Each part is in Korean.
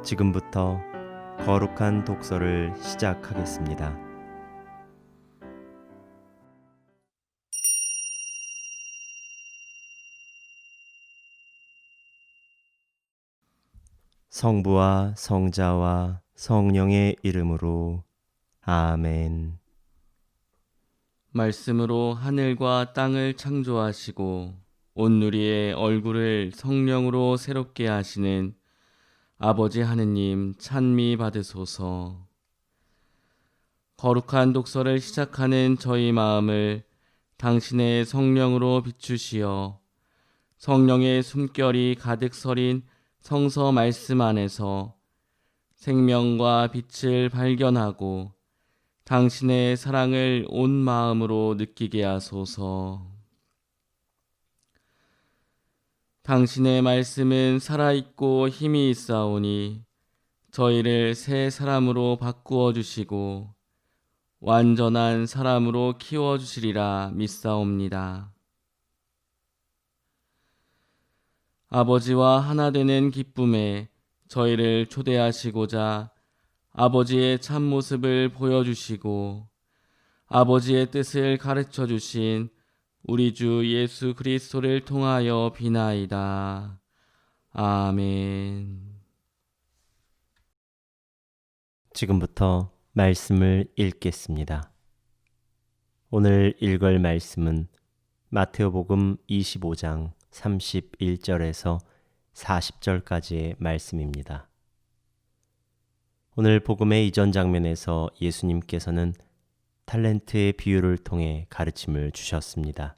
지금부터 거룩한 독서를 시작하겠습니다. 성부와 성자와 성령의 이름으로 아멘. 말씀으로 하늘과 땅을 창조하시고 온누리의 얼굴을 성령으로 새롭게 하시는 아버지 하느님 찬미 받으소서. 거룩한 독서를 시작하는 저희 마음을 당신의 성령으로 비추시어 성령의 숨결이 가득 서린 성서 말씀 안에서 생명과 빛을 발견하고 당신의 사랑을 온 마음으로 느끼게 하소서. 당신의 말씀은 살아있고 힘이 있사오니 저희를 새 사람으로 바꾸어 주시고 완전한 사람으로 키워 주시리라 믿사옵니다. 아버지와 하나 되는 기쁨에 저희를 초대하시고자 아버지의 참모습을 보여주시고 아버지의 뜻을 가르쳐 주신 우리 주 예수 그리스도를 통하여 비나이다. 아멘. 지금부터 말씀을 읽겠습니다. 오늘 읽을 말씀은 마태오복음 25장 31절에서 40절까지의 말씀입니다. 오늘 복음의 이전 장면에서 예수님께서는 탈렌트의 비유를 통해 가르침을 주셨습니다.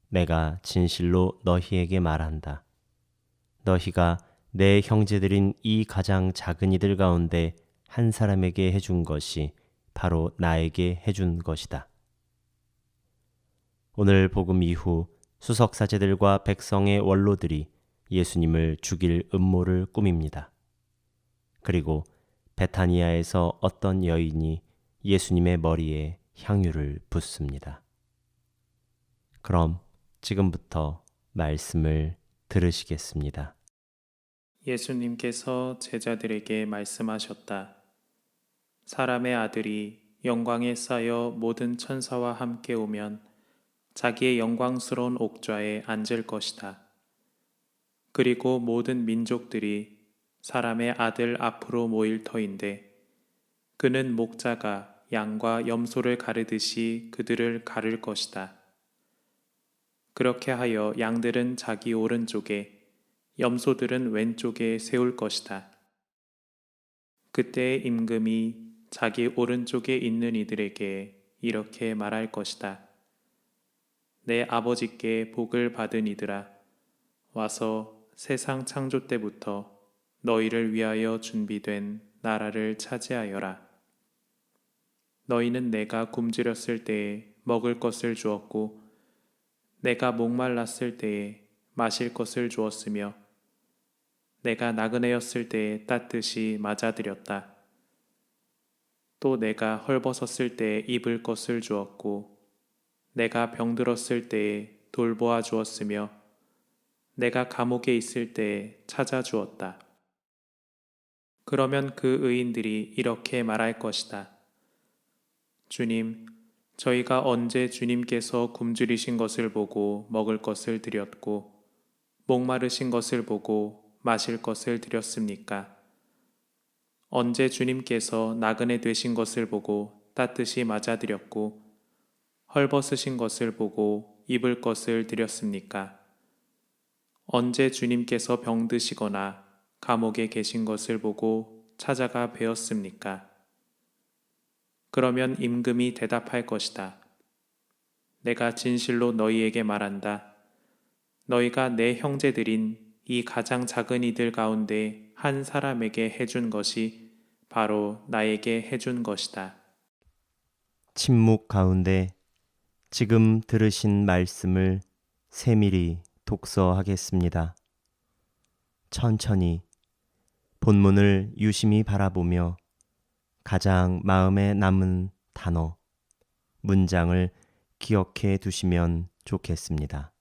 내가 진실로 너희에게 말한다. 너희가 내 형제들인 이 가장 작은 이들 가운데 한 사람에게 해준 것이 바로 나에게 해준 것이다. 오늘 복음 이후 수석사제들과 백성의 원로들이 예수님을 죽일 음모를 꾸밉니다. 그리고 베타니아에서 어떤 여인이 예수님의 머리에 향유를 붓습니다. 그럼 지금부터 말씀을 들으시겠습니다. 예수님께서 제자들에게 말씀하셨다. 사람의 아들이 영광에 쌓여 모든 천사와 함께 오면 자기의 영광스러운 옥좌에 앉을 것이다. 그리고 모든 민족들이 사람의 아들 앞으로 모일 터인데 그는 목자가 양과 염소를 가르듯이 그들을 가를 것이다. 그렇게 하여 양들은 자기 오른쪽에 염소들은 왼쪽에 세울 것이다. 그때의 임금이 자기 오른쪽에 있는 이들에게 이렇게 말할 것이다. 내 아버지께 복을 받은 이들아, 와서 세상 창조 때부터 너희를 위하여 준비된 나라를 차지하여라. 너희는 내가 굶주렸을 때에 먹을 것을 주었고 내가 목말랐을 때에 마실 것을 주었으며 내가 나그네였을 때에 따뜻이 맞아들였다. 또 내가 헐벗었을 때에 입을 것을 주었고 내가 병들었을 때에 돌보아 주었으며 내가 감옥에 있을 때에 찾아주었다. 그러면 그 의인들이 이렇게 말할 것이다. 주님, 저희가 언제 주님께서 굶주리신 것을 보고 먹을 것을 드렸고 목마르신 것을 보고 마실 것을 드렸습니까? 언제 주님께서 나그네 되신 것을 보고 따뜻이 맞아드렸고 헐벗으신 것을 보고 입을 것을 드렸습니까? 언제 주님께서 병드시거나 감옥에 계신 것을 보고 찾아가 뵈었습니까? 그러면 임금이 대답할 것이다. 내가 진실로 너희에게 말한다. 너희가 내 형제들인 이 가장 작은 이들 가운데 한 사람에게 해준 것이 바로 나에게 해준 것이다. 침묵 가운데 지금 들으신 말씀을 세밀히 독서하겠습니다. 천천히 본문을 유심히 바라보며 가장 마음에 남은 단어, 문장을 기억해 두시면 좋겠습니다.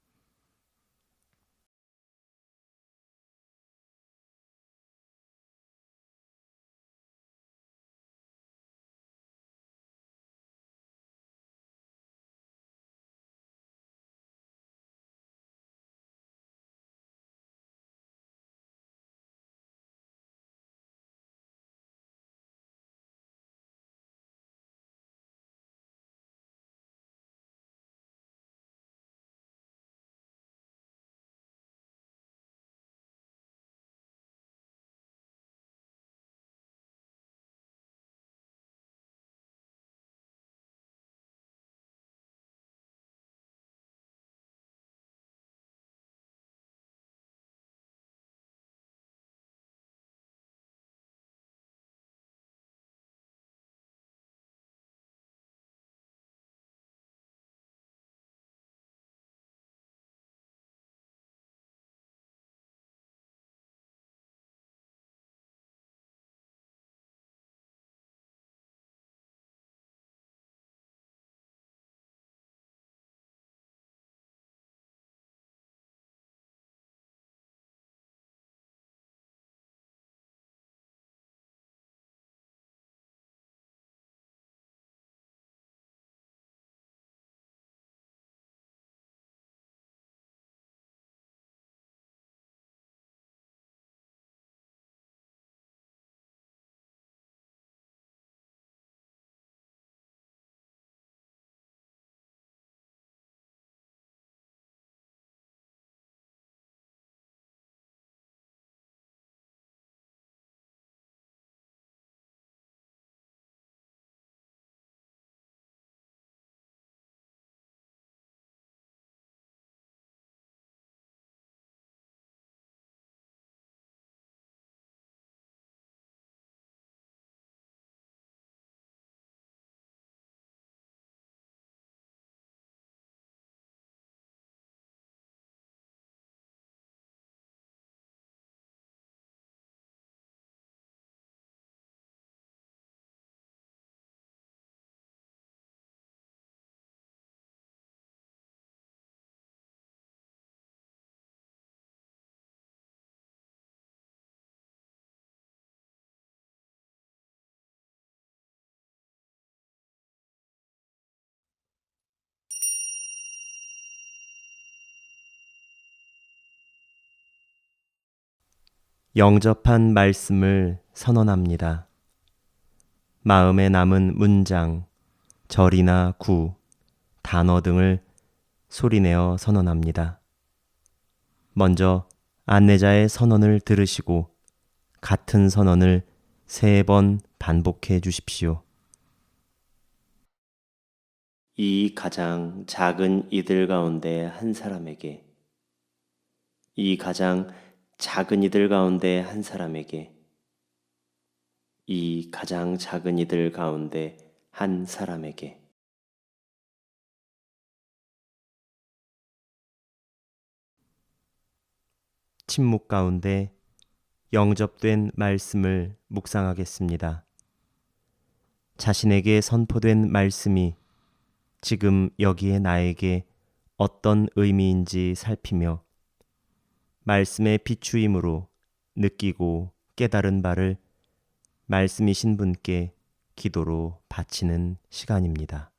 영접한 말씀을 선언합니다. 마음에 남은 문장, 절이나 구, 단어 등을 소리내어 선언합니다. 먼저 안내자의 선언을 들으시고 같은 선언을 3번 반복해 주십시오. 이 가장 작은 이들 가운데 한 사람에게, 이 가장 작은 이들 가운데 한 사람에게, 이 가장 작은 이들 가운데 한 사람에게. 침묵 가운데 영접된 말씀을 묵상하겠습니다. 자신에게 선포된 말씀이 지금 여기에 나에게 어떤 의미인지 살피며 말씀의 비추임으로 느끼고 깨달은 바를 말씀이신 분께 기도로 바치는 시간입니다.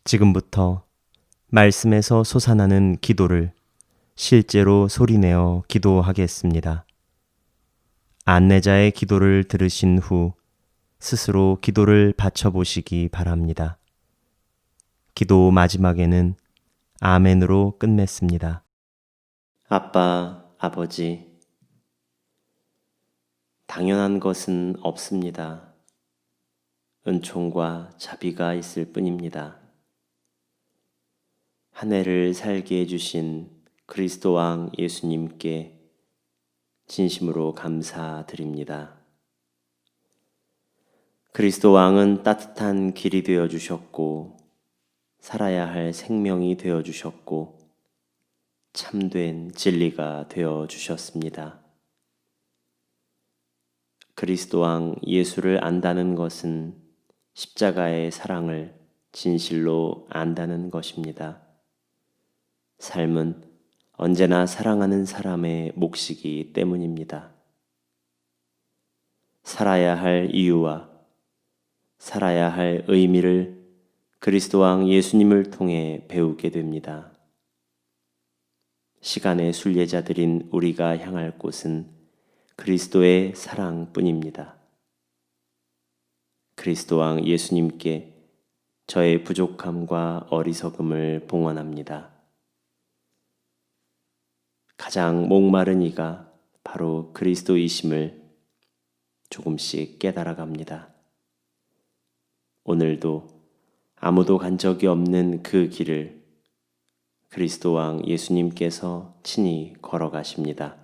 지금부터 말씀에서 솟아나는 기도를 실제로 소리내어 기도하겠습니다. 안내자의 기도를 들으신 후 스스로 기도를 바쳐보시기 바랍니다. 기도 마지막에는 아멘으로 끝맺습니다. 아빠, 아버지, 당연한 것은 없습니다. 은총과 자비가 있을 뿐입니다. 한 해를 살게 해주신 그리스도 왕 예수님께 진심으로 감사드립니다. 그리스도 왕은 따뜻한 길이 되어 주셨고, 살아야 할 생명이 되어 주셨고, 참된 진리가 되어 주셨습니다. 그리스도 왕 예수를 안다는 것은 십자가의 사랑을 진실로 안다는 것입니다. 삶은 언제나 사랑하는 사람의 몫이기 때문입니다. 살아야 할 이유와 살아야 할 의미를 그리스도 왕 예수님을 통해 배우게 됩니다. 시간의 순례자들인 우리가 향할 곳은 그리스도의 사랑뿐입니다. 그리스도 왕 예수님께 저의 부족함과 어리석음을 봉헌합니다. 가장 목마른 이가 바로 그리스도이심을 조금씩 깨달아갑니다. 오늘도 아무도 간 적이 없는 그 길을 그리스도 왕 예수님께서 친히 걸어가십니다.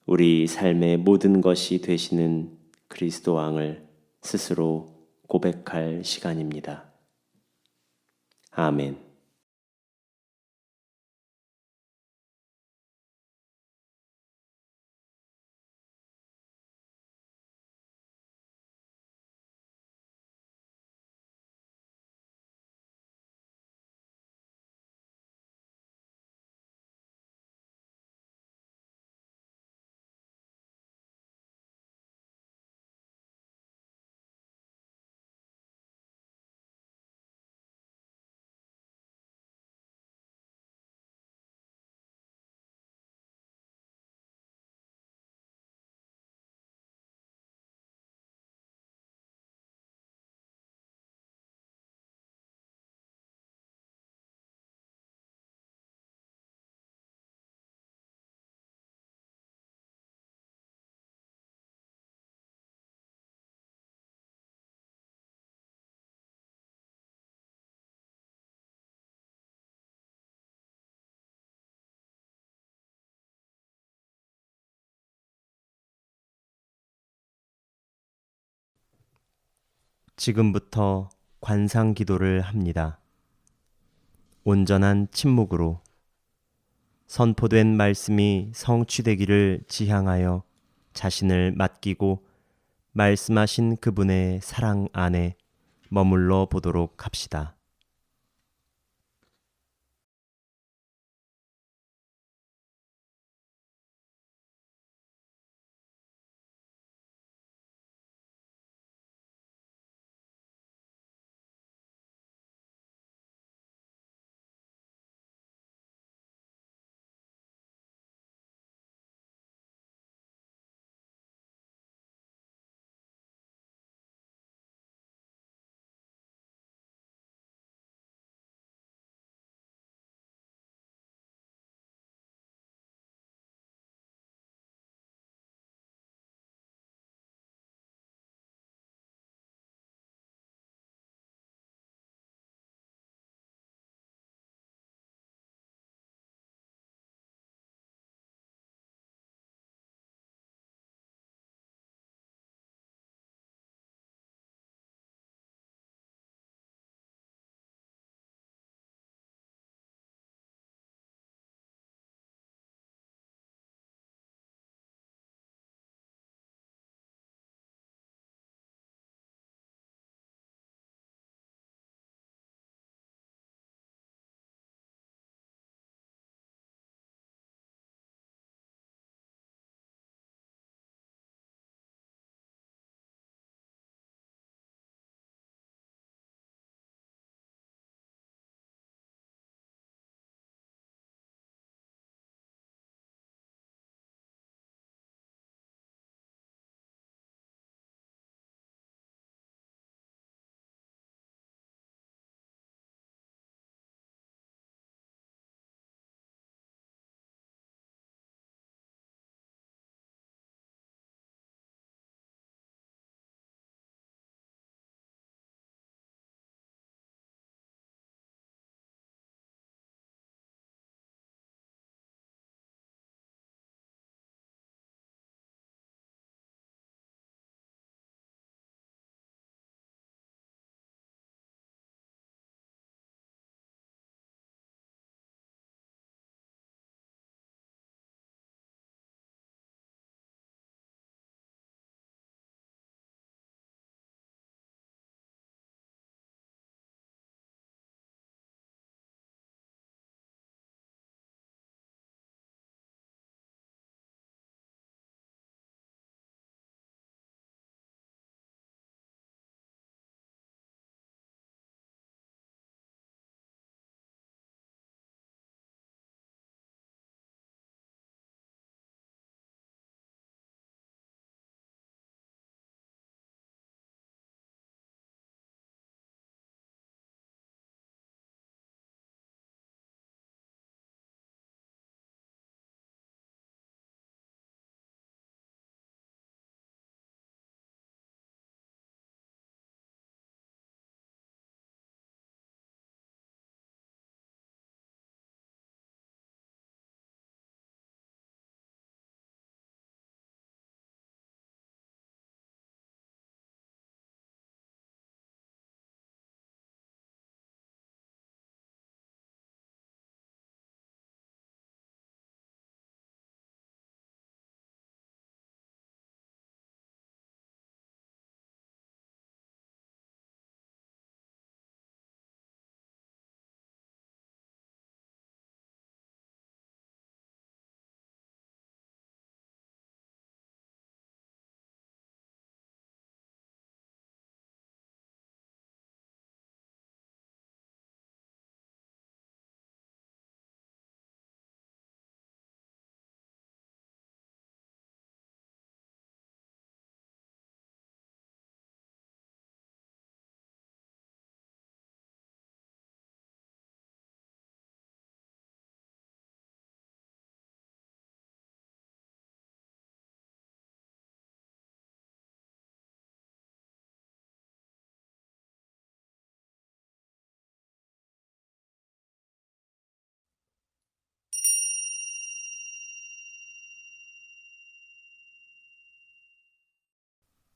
우리 삶의 모든 것이 되시는 그리스도 왕을 스스로 고백할 시간입니다. 아멘. 지금부터 관상 기도를 합니다. 온전한 침묵으로 선포된 말씀이 성취되기를 지향하여 자신을 맡기고 말씀하신 그분의 사랑 안에 머물러 보도록 합시다.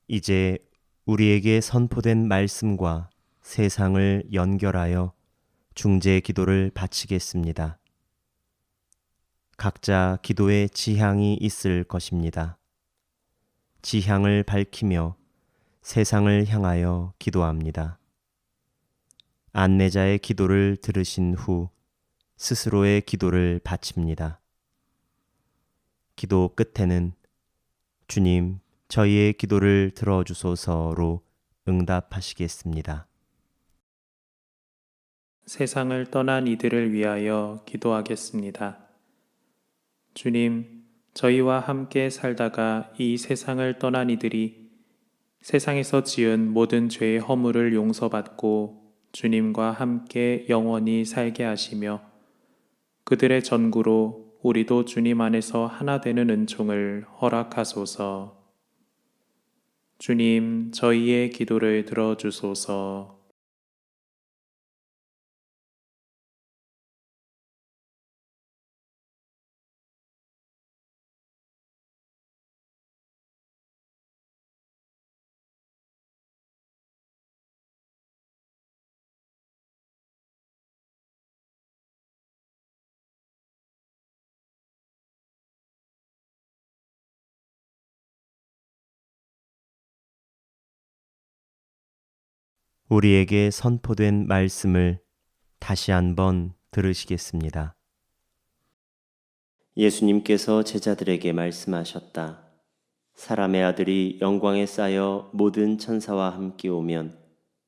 이제 우리에게 선포된 말씀과 세상을 연결하여 중재 기도를 바치겠습니다. 각자 기도의 지향이 있을 것입니다. 지향을 밝히며 세상을 향하여 기도합니다. 안내자의 기도를 들으신 후 스스로의 기도를 바칩니다. 기도 끝에는 주님, 저희의 기도를 들어주소서로 응답하시겠습니다. 세상을 떠난 이들을 위하여 기도하겠습니다. 주님, 저희와 함께 살다가 이 세상을 떠난 이들이 세상에서 지은 모든 죄의 허물을 용서받고 주님과 함께 영원히 살게 하시며 그들의 전구로 우리도 주님 안에서 하나 되는 은총을 허락하소서. 주님, 저희의 기도를 들어주소서. 우리에게 선포된 말씀을 다시 한번 들으시겠습니다. 예수님께서 제자들에게 말씀하셨다. 사람의 아들이 영광에 쌓여 모든 천사와 함께 오면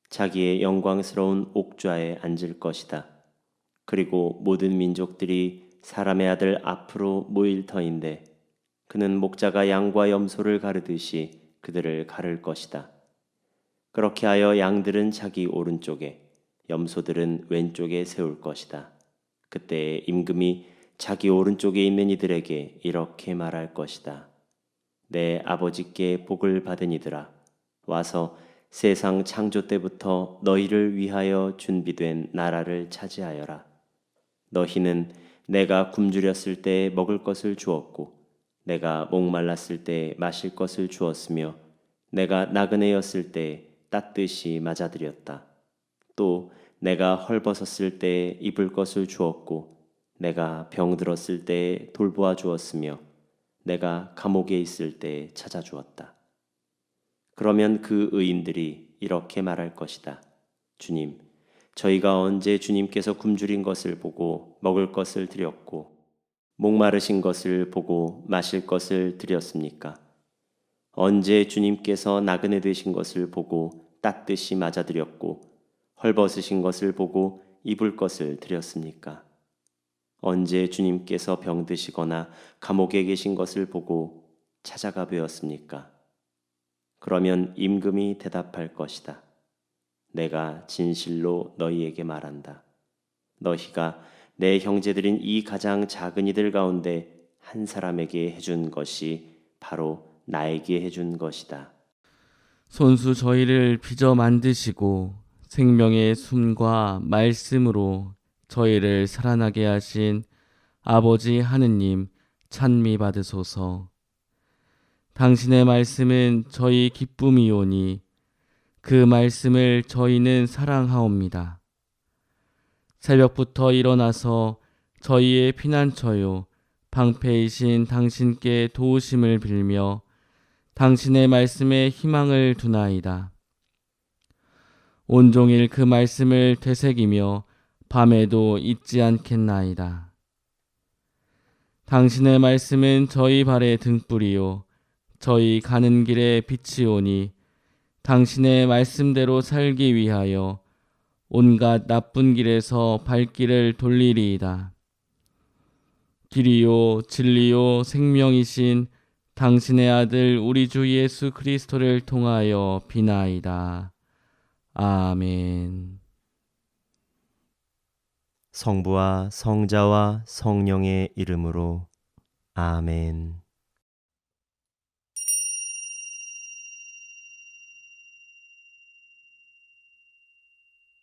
자기의 영광스러운 옥좌에 앉을 것이다. 그리고 모든 민족들이 사람의 아들 앞으로 모일 터인데 그는 목자가 양과 염소를 가르듯이 그들을 가를 것이다. 그렇게 하여 양들은 자기 오른쪽에, 염소들은 왼쪽에 세울 것이다. 그때 임금이 자기 오른쪽에 있는 이들에게 이렇게 말할 것이다. 내 아버지께 복을 받은 이들아, 와서 세상 창조 때부터 너희를 위하여 준비된 나라를 차지하여라. 너희는 내가 굶주렸을 때 먹을 것을 주었고, 내가 목말랐을 때 마실 것을 주었으며, 내가 나그네였을 때 따뜻이 맞아들였다. 또 내가 헐벗었을 때 입을 것을 주었고 내가 병들었을 때 돌보아 주었으며 내가 감옥에 있을 때 찾아주었다. 그러면 그 의인들이 이렇게 말할 것이다. 주님, 저희가 언제 주님께서 굶주린 것을 보고 먹을 것을 드렸고 목마르신 것을 보고 마실 것을 드렸습니까? 언제 주님께서 나그네 되신 것을 보고 따뜻이 맞아드렸고 헐벗으신 것을 보고 입을 것을 드렸습니까? 언제 주님께서 병드시거나 감옥에 계신 것을 보고 찾아가 뵈었습니까? 그러면 임금이 대답할 것이다. 내가 진실로 너희에게 말한다. 너희가 내 형제들인 이 가장 작은 이들 가운데 한 사람에게 해준 것이 바로 나에게 해준 것이다. 손수 저희를 빚어 만드시고 생명의 숨과 말씀으로 저희를 살아나게 하신 아버지 하느님 찬미 받으소서. 당신의 말씀은 저희 기쁨이오니 그 말씀을 저희는 사랑하옵니다. 새벽부터 일어나서 저희의 피난처요 방패이신 당신께 도우심을 빌며 당신의 말씀에 희망을 두나이다. 온종일 그 말씀을 되새기며 밤에도 잊지 않겠나이다. 당신의 말씀은 저희 발의 등불이요 저희 가는 길의 빛이오니 당신의 말씀대로 살기 위하여 온갖 나쁜 길에서 발길을 돌리리이다. 길이요 진리요 생명이신 당신의 아들 우리 주 예수 그리스도를 통하여 비나이다. 아멘. 성부와 성자와 성령의 이름으로 아멘.